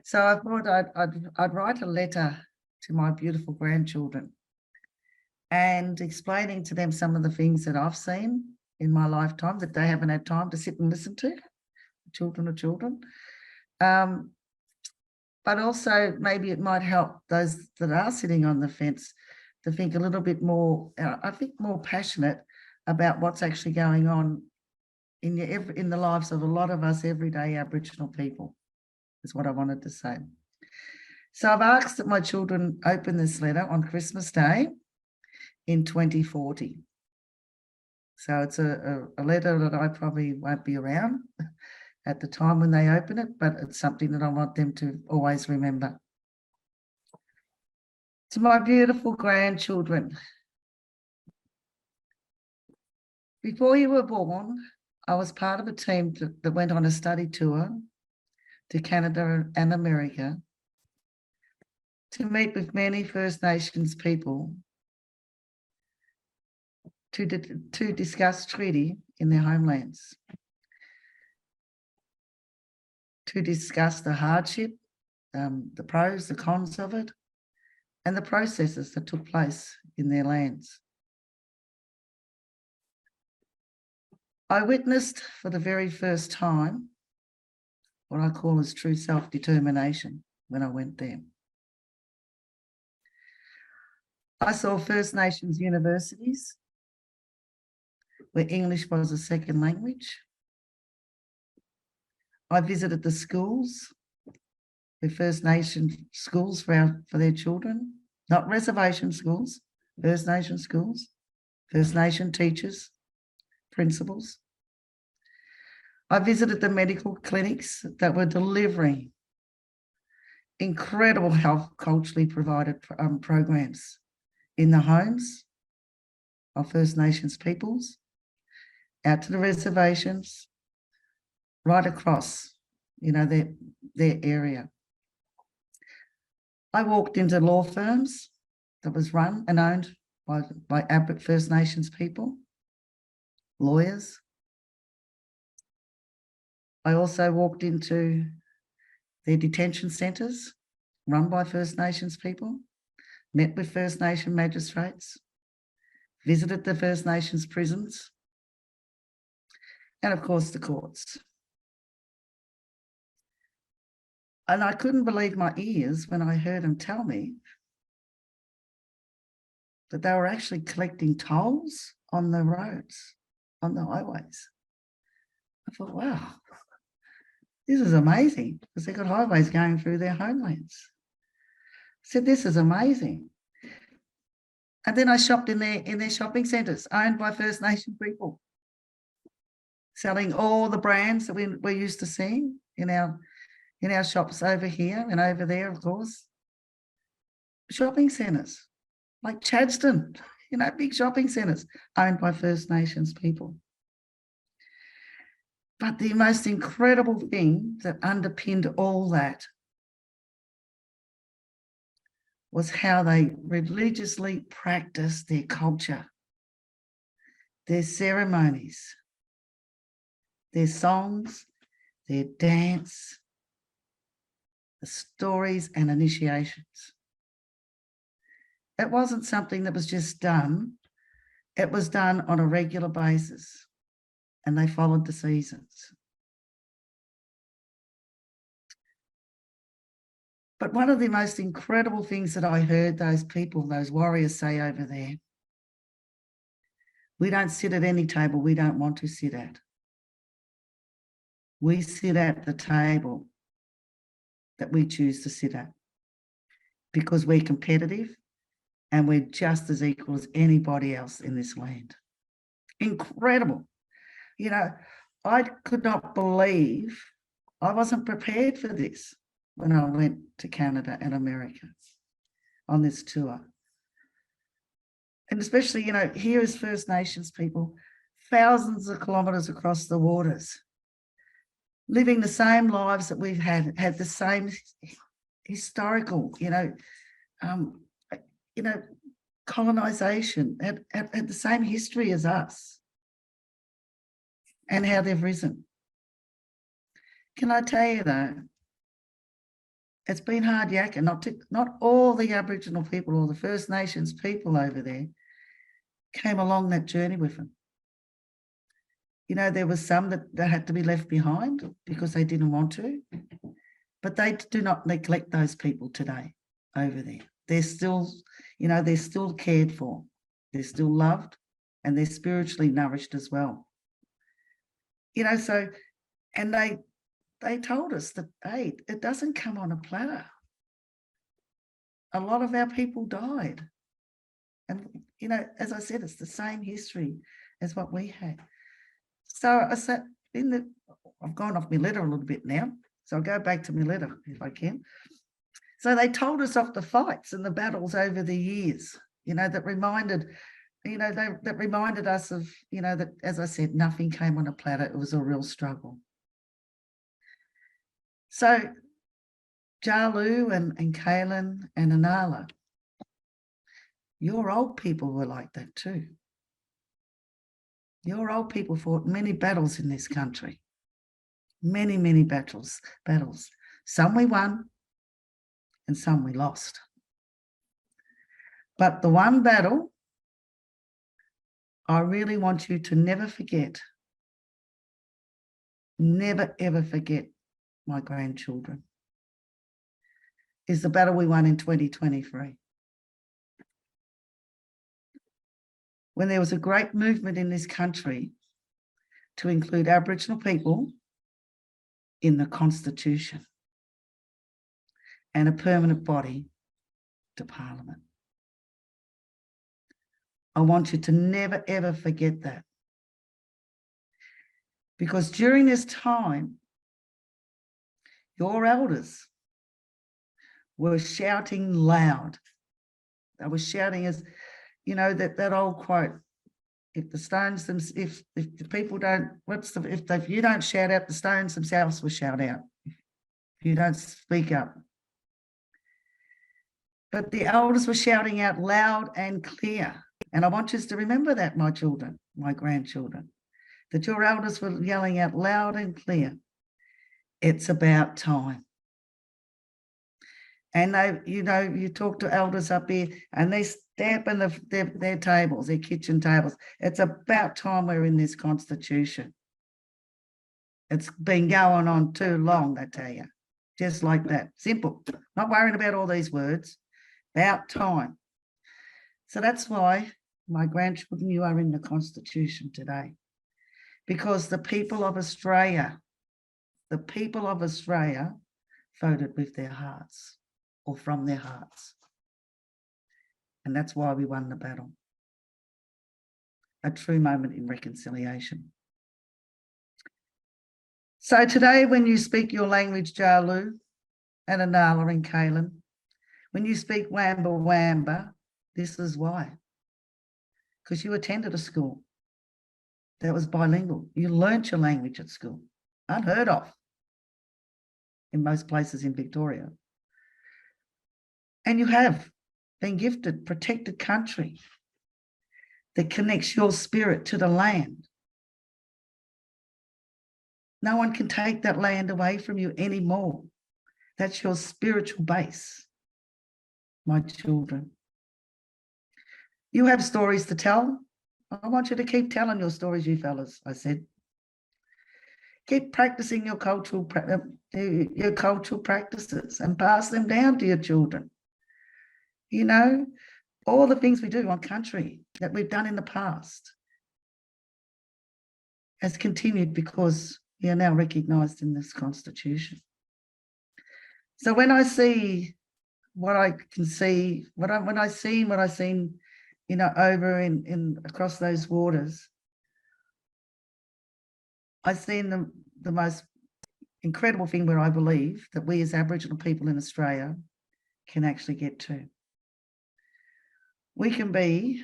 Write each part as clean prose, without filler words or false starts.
So I thought I'd write a letter to my beautiful grandchildren and explaining to them some of the things that I've seen in my lifetime that they haven't had time to sit and listen to, children of children. But also maybe it might help those that are sitting on the fence to think a little bit more, I think more passionate about what's actually going on in the lives of a lot of us everyday Aboriginal people, is what I wanted to say. So I've asked that my children open this letter on Christmas Day in 2040. So it's a letter that I probably won't be around at the time when they open it, but it's something that I want them to always remember. To my beautiful grandchildren, before you were born, I was part of a team that went on a study tour to Canada and America to meet with many First Nations people to discuss treaty in their homelands, to discuss the hardship, the pros, the cons of it, and the processes that took place in their lands. I witnessed for the very first time what I call as true self-determination when I went there. I saw First Nations universities where English was a second language. I visited the schools, the First Nation schools for their children, not reservation schools, First Nation schools, First Nation teachers, principals. I visited the medical clinics that were delivering incredible health culturally provided programs in the homes of First Nations peoples, out to the reservations, right across, their area. I walked into law firms that was run and owned by First Nations people, lawyers. I also walked into their detention centres run by First Nations people, met with First Nation magistrates, visited the First Nations prisons, and of course the courts. And I couldn't believe my ears when I heard them tell me that they were actually collecting tolls on the roads, on the highways. I thought, wow, this is amazing, because they've got highways going through their homelands. I said, this is amazing. And then I shopped in their shopping centres owned by First Nation people, selling all the brands that we're used to seeing in our shops over here and over there, of course. Shopping centres like Chadstone, big shopping centres owned by First Nations people. But the most incredible thing that underpinned all that was how they religiously practiced their culture, their ceremonies, their songs, their dance, the stories and initiations. It wasn't something that was just done. It was done on a regular basis, and they followed the seasons. But one of the most incredible things that I heard those people, those warriors say over there, we don't sit at any table we don't want to sit at. We sit at the table that we choose to sit at because we're competitive and we're just as equal as anybody else in this land. Incredible. I could not believe, I wasn't prepared for this when I went to Canada and America on this tour. And especially, here as First Nations people, thousands of kilometres across the waters, living the same lives that we've had the same historical, colonisation, had the same history as us, and how they've risen. Can I tell you though, It's been hard yakking. Not all the Aboriginal people or the First Nations people over there came along that journey with them. You know, there was some that had to be left behind because they didn't want to, but they do not neglect those people today over there. They're still, you know, they're still cared for. They're still loved and they're spiritually nourished as well. You know, so, and they told us that, hey, it doesn't come on a platter. A lot of our people died. And, you know, as I said, it's the same history as what we had. So I said, I've gone off my letter a little bit now, so I'll go back to my letter if I can. So they told us of the fights and the battles over the years, you know, that reminded us of, you know, that, as I said, nothing came on a platter. It was a real struggle. So Jalu and Kaylin and Anala, your old people were like that too. Your old people fought many battles in this country. Many, many battles. Some we won and some we lost. But the one battle I really want you to never forget, never ever forget, my grandchildren, is the battle we won in 2023. When there was a great movement in this country to include Aboriginal people in the Constitution and a permanent body to Parliament. I want you to never, ever forget that. Because during this time, your elders were shouting loud. They were shouting, as you know, that old quote, if the stones if the people don't, if you don't shout out, the stones themselves will shout out. If you don't speak up. But the elders were shouting out loud and clear. And I want you to remember that, my children, my grandchildren, that your elders were yelling out loud and clear. It's about time. And they, you know, you talk to elders up here and they stamping their tables, their kitchen tables. It's about time we're in this Constitution. It's been going on too long, I tell you. Just like that. Simple. Not worrying about all these words. About time. So that's why, my grandchildren, you are in the Constitution today. Because the people of Australia voted with their hearts or from their hearts. And that's why we won the battle. A true moment in reconciliation. So today, when you speak your language, Jalu and Anala and Kaylin, when you speak Wamba Wamba, this is why. Because you attended a school that was bilingual. You learnt your language at school. Unheard of in most places in Victoria. And you have been gifted protected country that connects your spirit to the land. No one can take that land away from you anymore. That's your spiritual base, my children. You have stories to tell. I want you to keep telling your stories, you fellas, I said. Keep practicing your cultural practices and pass them down to your children. You know, all the things we do on country that we've done in the past has continued because we are now recognised in this Constitution. So when I see what I can see, what I've seen, you know, over in across those waters, I've seen the most incredible thing where I believe that we as Aboriginal people in Australia can actually get to. We can be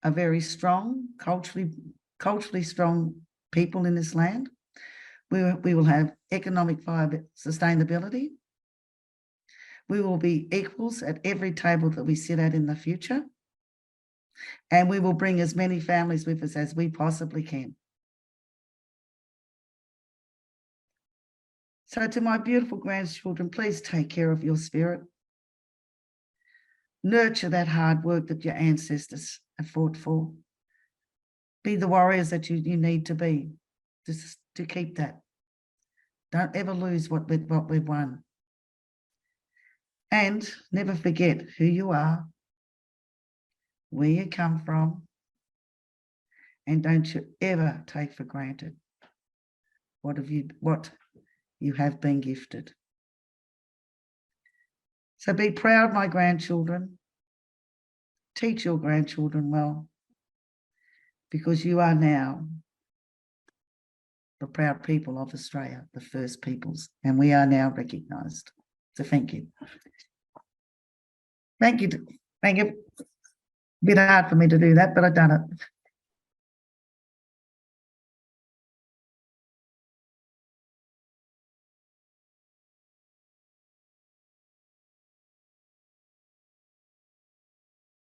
a very strong, culturally strong people in this land. We will have economic sustainability. We will be equals at every table that we sit at in the future. And we will bring as many families with us as we possibly can. So to my beautiful grandchildren, please take care of your spirit. Nurture that hard work that your ancestors have fought for. Be the warriors that you need to be to keep that. Don't ever lose what we've won. And never forget who you are, where you come from, and don't you ever take for granted what you have been gifted. So be proud, my grandchildren. Teach your grandchildren well, because you are now the proud people of Australia, the First Peoples, and we are now recognised. So thank you. Thank you. Thank you. A bit hard for me to do that, but I've done it.